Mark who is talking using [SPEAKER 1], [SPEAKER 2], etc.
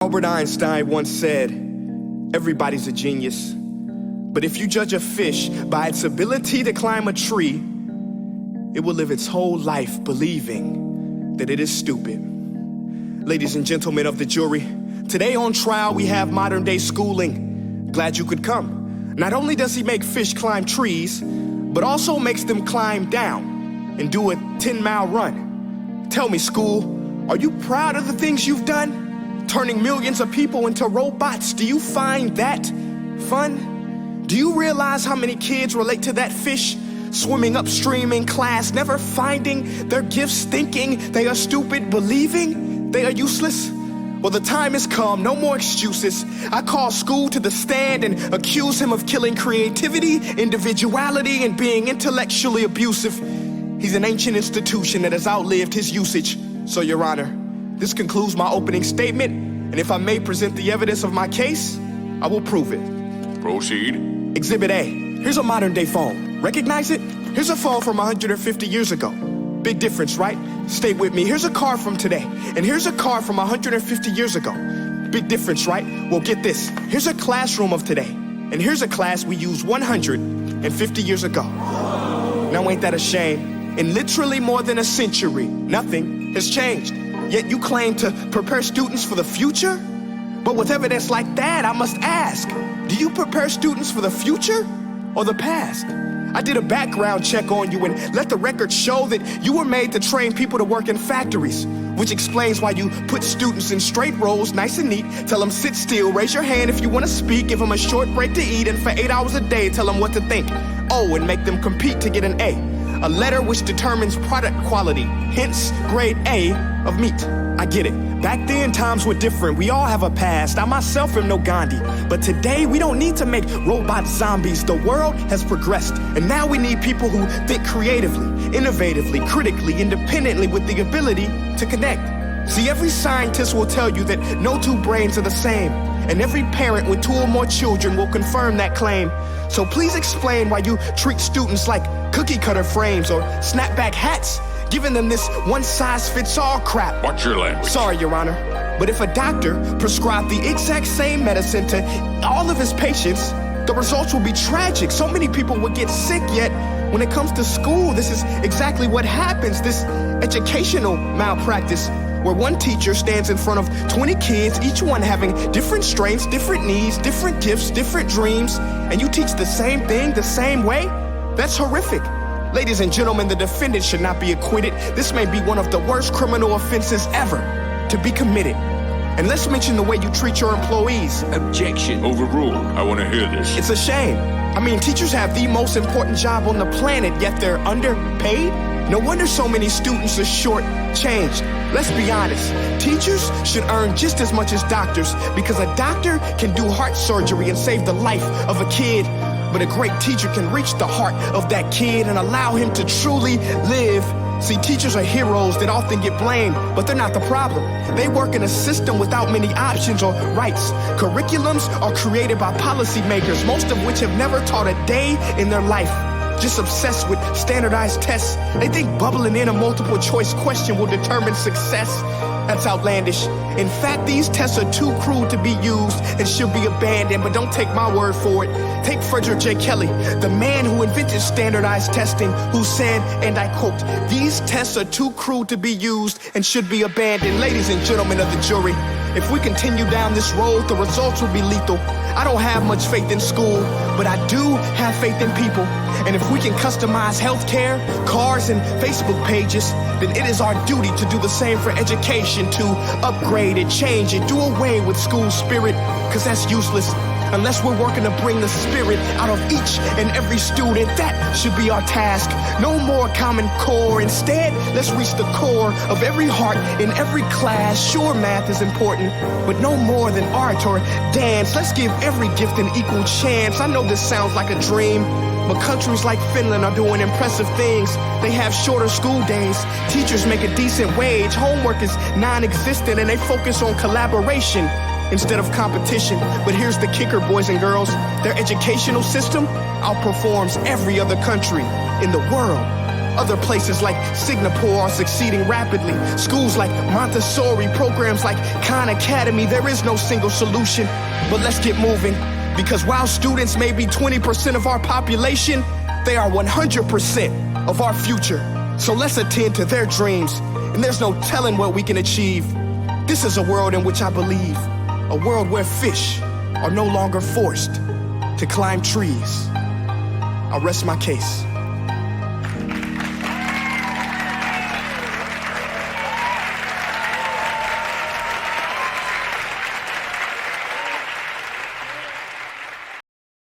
[SPEAKER 1] Albert Einstein once said, everybody's a genius, but if you judge a fish by its ability to climb a tree, it will live its whole life believing that it is stupid. Ladies and gentlemen of the jury, today on trial we have modern day schooling. Glad you could come. Not only does he make fish climb trees, but also makes them climb down and do a 10-mile run. Tell me, school, are you proud of the things you've done? Turning millions of people into robots, do you find that fun? Do you realize how many kids relate to that fish swimming upstream in class, never finding their gifts, thinking they are stupid, believing they are useless? Well, the time has come, no more excuses. I call school to the stand and accuse him of killing creativity, individuality, and being intellectually abusive. He's an ancient institution that has outlived his usage. So, Your Honor, this concludes my opening statement, and if I may present the evidence of my case, I will prove it.
[SPEAKER 2] Proceed.
[SPEAKER 1] Exhibit A. Here's a modern-day phone. Recognize it? Here's a phone from 150 years ago. Big difference, right? Stay with me. Here's a car from today, and here's a car from 150 years ago. Big difference, right? Well, get this. Here's a classroom of today, and here's a class we used 150 years ago. Now, ain't that a shame? In literally more than a century, nothing has changed. Yet you claim to prepare students for the future? But with evidence like that, I must ask, do you prepare students for the future or the past? I did a background check on you and let the record show that you were made to train people to work in factories, which explains why you put students in straight rows, nice and neat, tell them sit still, raise your hand if you want to speak, give them a short break to eat, and for 8 hours a day, tell them what to think. Oh, and make them compete to get an A letter which determines product quality, hence grade A of meat. I get it. Back then, times were different. We all have a past. I myself am no Gandhi. But today, we don't need to make robot zombies. The world has progressed. And now we need people who think creatively, innovatively, critically, independently, with the ability to connect. See, every scientist will tell you that no two brains are the same. And every parent with 2 or more children will confirm that claim. So please explain why you treat students like cookie cutter frames or snapback hats, giving them this one-size-fits-all crap.
[SPEAKER 2] Watch your language.
[SPEAKER 1] Sorry, Your Honor, but if a doctor prescribed the exact same medicine to all of his patients, the results will be tragic. So many people would get sick, yet when it comes to school, this is exactly what happens, this educational malpractice, where one teacher stands in front of 20 kids, each one having different strengths, different needs, different gifts, different dreams, and you teach the same thing the same way? That's horrific. Ladies and gentlemen, the defendant should not be acquitted. This may be one of the worst criminal offenses ever to be committed. And let's mention the way you treat your employees.
[SPEAKER 2] Objection. Overruled. I want to hear this.
[SPEAKER 1] It's a shame. I mean, teachers have the most important job on the planet, yet they're underpaid? No wonder so many students are short-changed. Let's be honest. Teachers should earn just as much as doctors, because a doctor can do heart surgery and save the life of a kid. But a great teacher can reach the heart of that kid and allow him to truly live. See, teachers are heroes that often get blamed, but they're not the problem. They work in a system without many options or rights. Curriculums are created by policymakers, most of which have never taught a day in their life. Just obsessed with standardized tests. They think bubbling in a multiple choice question will determine success. That's outlandish. In fact, these tests are too cruel to be used and should be abandoned, but don't take my word for it. Take Frederick J. Kelly, the man who invented standardized testing, who said, and I quote, "These tests are too cruel to be used and should be abandoned." Ladies and gentlemen of the jury, if we continue down this road, the results will be lethal. I don't have much faith in school, but I do have faith in people. And if we can customize healthcare, cars, and Facebook pages, then it is our duty to do the same for education, to upgrade it, change it, do away with school spirit, because that's useless. Unless we're working to bring the spirit out of each and every student, that should be our task. No more Common Core. Instead, let's reach the core of every heart in every class. Sure, math is important, but no more than art or dance. Let's give every gift an equal chance. I know this sounds like a dream, but countries like Finland are doing impressive things. They have shorter school days. Teachers make a decent wage. Homework is non-existent, and they focus on collaboration instead of competition. But here's the kicker, boys and girls. Their educational system outperforms every other country in the world. Other places like Singapore are succeeding rapidly. Schools like Montessori, programs like Khan Academy, there is no single solution. But let's get moving, because while students may be 20% of our population, they are 100% of our future. So let's attend to their dreams, and there's no telling what we can achieve. This is a world in which I believe, a world where fish are no longer forced to climb trees. I'll rest my case.